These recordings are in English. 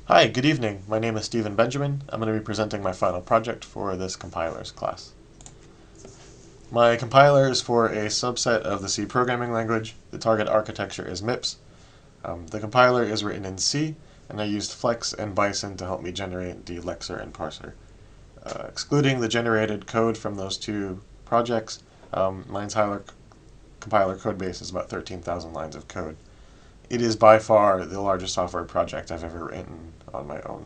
Hi, good evening. My name is Stephen Benjamin. I'm going to be presenting my final project for this compilers class. My compiler is for a subset of the C programming language. The target architecture is MIPS. The compiler is written in C, and I used Flex and Bison to help me generate the lexer and parser. Excluding the generated code from those two projects, my entire compiler codebase is about 13,000 lines of code. It is by far the largest software project I've ever written on my own.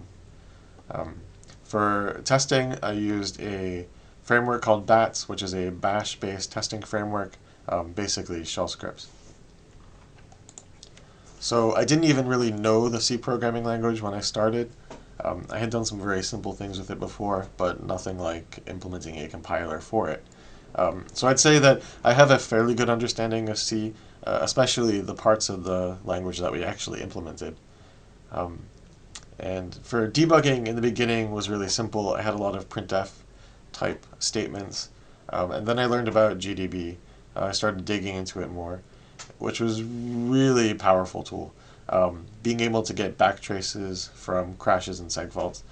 For testing, I used a framework called BATS, which is a bash-based testing framework, basically shell scripts. So I didn't even really know the C programming language when I started. I had done some very simple things with it before, but nothing like implementing a compiler for it. So I'd say that I have a fairly good understanding of C, especially the parts of the language that we actually implemented. And for debugging in the beginning was really simple. I had a lot of printf type statements. And then I learned about GDB. I started digging into it more, which was really powerful tool. Being able to get backtraces from crashes and segfaults,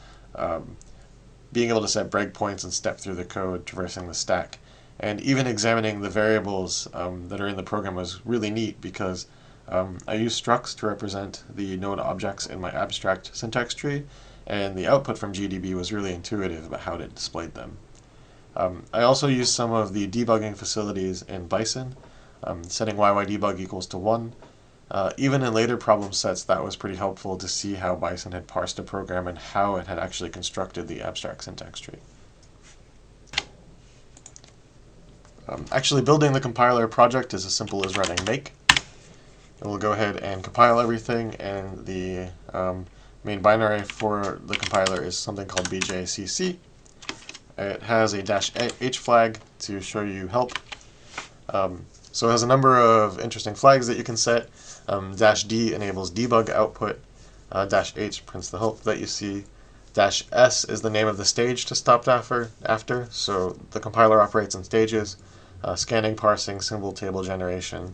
being able to set breakpoints and step through the code, traversing the stack, and even examining the variables that are in the program was really neat because I use structs to represent the node objects in my abstract syntax tree, and the output from GDB was really intuitive about how it displayed them. I also used some of the debugging facilities in Bison, setting yyDebug equals to 1. Even in later problem sets, that was pretty helpful to see how Bison had parsed a program and how it had actually constructed the abstract syntax tree. Actually, building the compiler project is as simple as running make. And we'll go ahead and compile everything, and the main binary for the compiler is something called bjcc. It has a -h flag to show you help. So it has a number of interesting flags that you can set. -d enables debug output. -h prints the help that you see. -s is the name of the stage to stop after. So the compiler operates in stages: scanning, parsing, symbol table generation,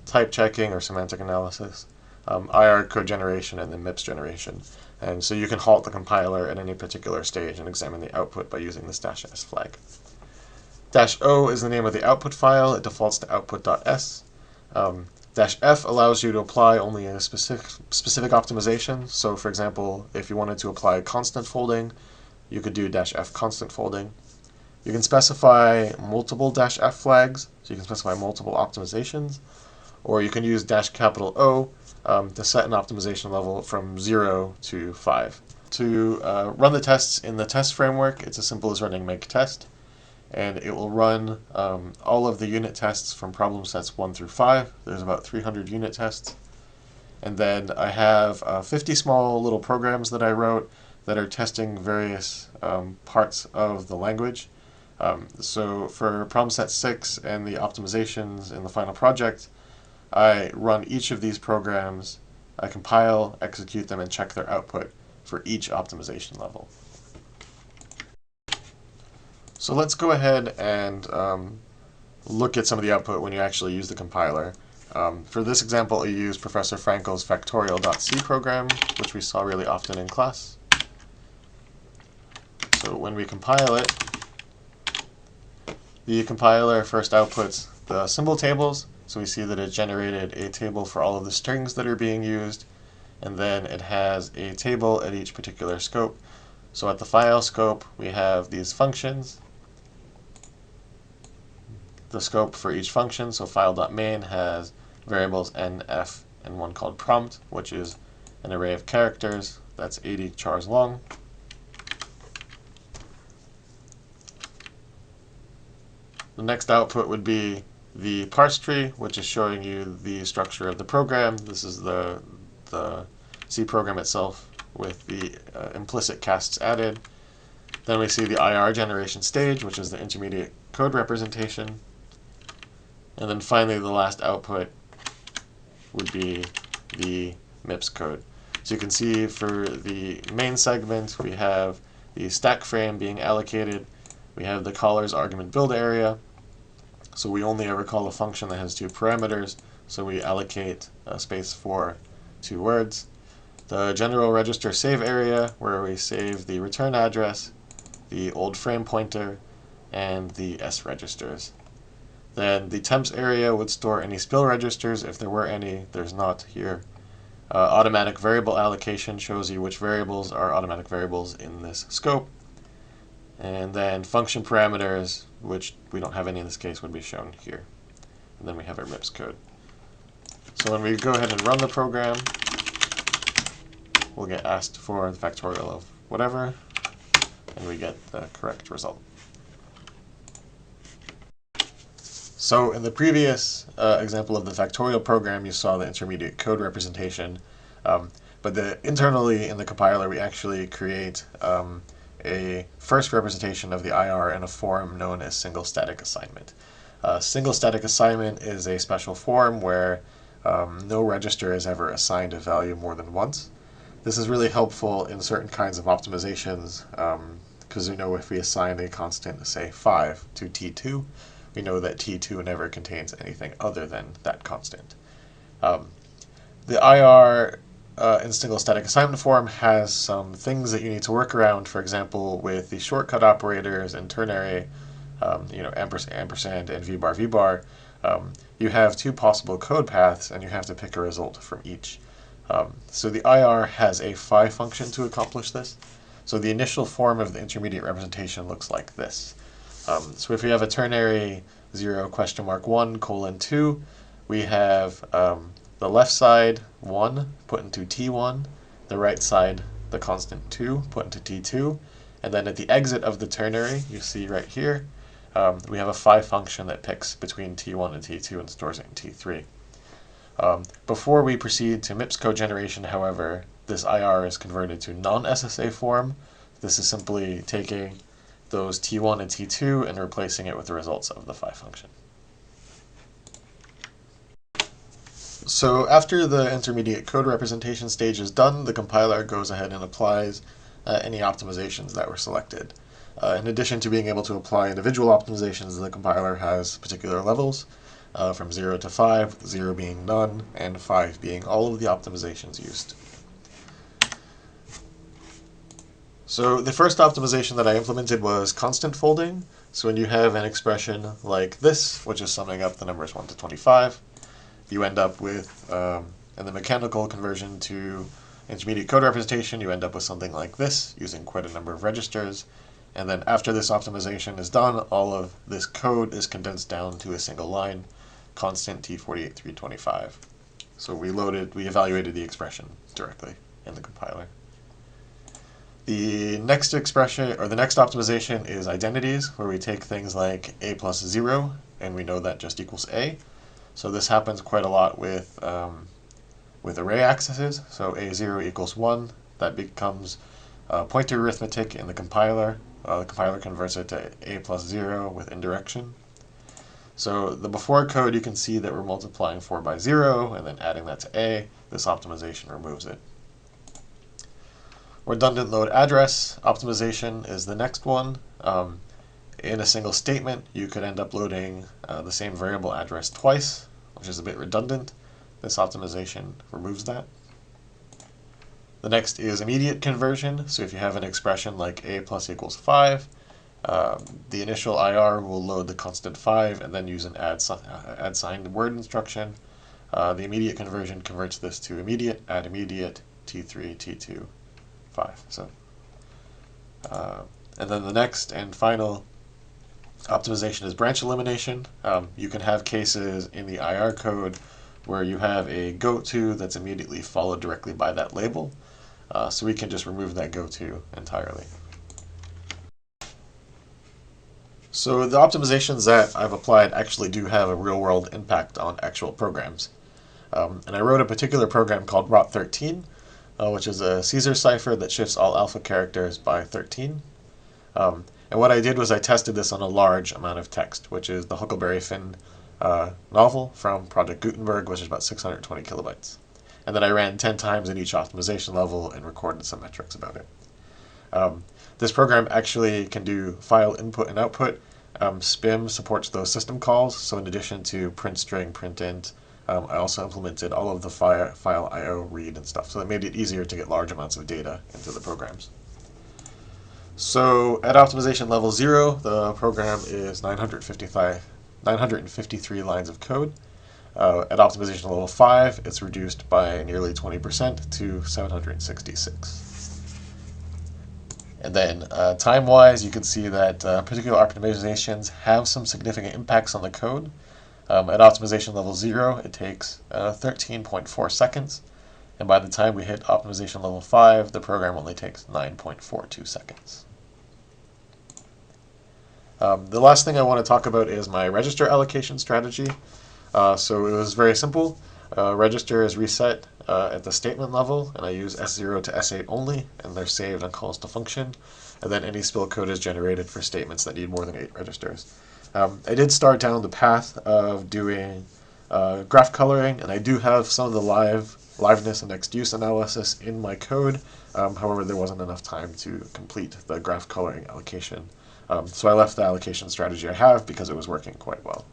type checking or semantic analysis, IR code generation, and then MIPS generation. And so you can halt the compiler at any particular stage and examine the output by using this -s flag. -o is the name of the output file. It defaults to output.s. -f allows you to apply only a specific optimization. So for example, if you wanted to apply constant folding, you could do -f constant folding. You can specify multiple -f flags, so you can specify multiple optimizations, or you can use -O to set an optimization level from 0 to 5. To run the tests in the test framework, it's as simple as running make test, and it will run all of the unit tests from problem sets 1 through 5. There's about 300 unit tests. And then I have 50 small little programs that I wrote that are testing various parts of the language. So for problem set 6 and the optimizations in the final project, I run each of these programs, I compile, execute them, and check their output for each optimization level. So let's go ahead and look at some of the output when you actually use the compiler. For this example, I use Professor Frankel's factorial.c program, which we saw really often in class. So when we compile it, the compiler first outputs the symbol tables. So we see that it generated a table for all of the strings that are being used, and then it has a table at each particular scope. So at the file scope, we have these functions. The scope for each function, so file.main has variables n, f, and one called prompt, which is an array of characters that's 80 chars long. The next output would be the parse tree, which is showing you the structure of the program. This is the C program itself with the implicit casts added. Then we see the IR generation stage, which is the intermediate code representation. And then finally, the last output would be the MIPS code. So you can see for the main segment, we have the stack frame being allocated. We have the caller's argument build area. So we only ever call a function that has 2 parameters, so we allocate a space for 2 words. the general register save area, where we save the return address, the old frame pointer, and the S registers. Then the temps area would store any spill registers if there were any. There's not here. Automatic variable allocation shows you which variables are automatic variables in this scope. And then function parameters, which we don't have any in this case, would be shown here. And then we have our MIPS code. So when we go ahead and run the program, we'll get asked for the factorial of whatever, and we get the correct result. So in the previous example of the factorial program, you saw the intermediate code representation, but internally in the compiler, we actually create a first representation of the IR in a form known as single static assignment. Single static assignment is a special form where no register is ever assigned a value more than once. This is really helpful in certain kinds of optimizations, because we know if we assign a constant, say 5 to T2, we know that T2 never contains anything other than that constant. The IR in single static assignment form has some things that you need to work around. For example, with the shortcut operators and ternary, ampersand and vbar, you have two possible code paths, and you have to pick a result from each. So the IR has a phi function to accomplish this. So the initial form of the intermediate representation looks like this. So if we have a ternary 0 question mark 1 colon 2, we have the left side 1 put into T1, the right side the constant 2 put into T2, and then at the exit of the ternary, you see right here, we have a phi function that picks between T1 and T2 and stores it in T3. Before we proceed to MIPS code generation, however, this IR is converted to non-SSA form. This is simply taking those T1 and T2 and replacing it with the results of the phi function. So after the intermediate code representation stage is done, the compiler goes ahead and applies any optimizations that were selected. In addition to being able to apply individual optimizations, the compiler has particular levels from 0 to 5, 0 being none, and 5 being all of the optimizations used. So the first optimization that I implemented was constant folding. So when you have an expression like this, which is summing up the numbers 1 to 25, you end up with, in the mechanical conversion to intermediate code representation, you end up with something like this, using quite a number of registers. And then after this optimization is done, all of this code is condensed down to a single line, constant T48325. So we evaluated the expression directly in the compiler. The next expression, or the next optimization, is identities, where we take things like a plus 0, and we know that just equals a. So this happens quite a lot with array accesses. So a0 equals 1, that becomes pointer arithmetic in the compiler. The compiler converts it to a plus 0 with indirection. So the before code, you can see that we're multiplying 4 by 0 and then adding that to a. This optimization removes it. Redundant load address optimization is the next one. In a single statement, you could end up loading the same variable address twice, which is a bit redundant. This optimization removes that. The next is immediate conversion. So if you have an expression like a plus equals 5, the initial IR will load the constant 5 and then use an add signed word instruction. The immediate conversion converts this to immediate, add immediate, T3, T2, 5. So, and then the next and final optimization is branch elimination. You can have cases in the IR code where you have a goto that's immediately followed directly by that label. So we can just remove that goto entirely. So the optimizations that I've applied actually do have a real-world impact on actual programs. And I wrote a particular program called rot13, which is a Caesar cipher that shifts all alpha characters by 13. And what I did was I tested this on a large amount of text, which is the Huckleberry Finn novel from Project Gutenberg, which is about 620 kilobytes. And then I ran 10 times at each optimization level and recorded some metrics about it. This program actually can do file input and output. SPIM supports those system calls, so in addition to print string, print int, I also implemented all of the file I/O read and stuff, so that made it easier to get large amounts of data into the programs. So at optimization level 0, the program is 953 lines of code. At optimization level 5, it's reduced by nearly 20% to 766. And then time-wise, you can see that particular optimizations have some significant impacts on the code. At optimization level 0, it takes 13.4 seconds. And by the time we hit optimization level 5, the program only takes 9.42 seconds. The last thing I want to talk about is my register allocation strategy. So it was very simple. Register is reset at the statement level, and I use S0 to S8 only, and they're saved on calls to function. And then any spill code is generated for statements that need more than 8 registers. I did start down the path of doing graph coloring, and I do have some of the liveness and next use analysis in my code. However, there wasn't enough time to complete the graph coloring allocation. So I left the allocation strategy I have because it was working quite well.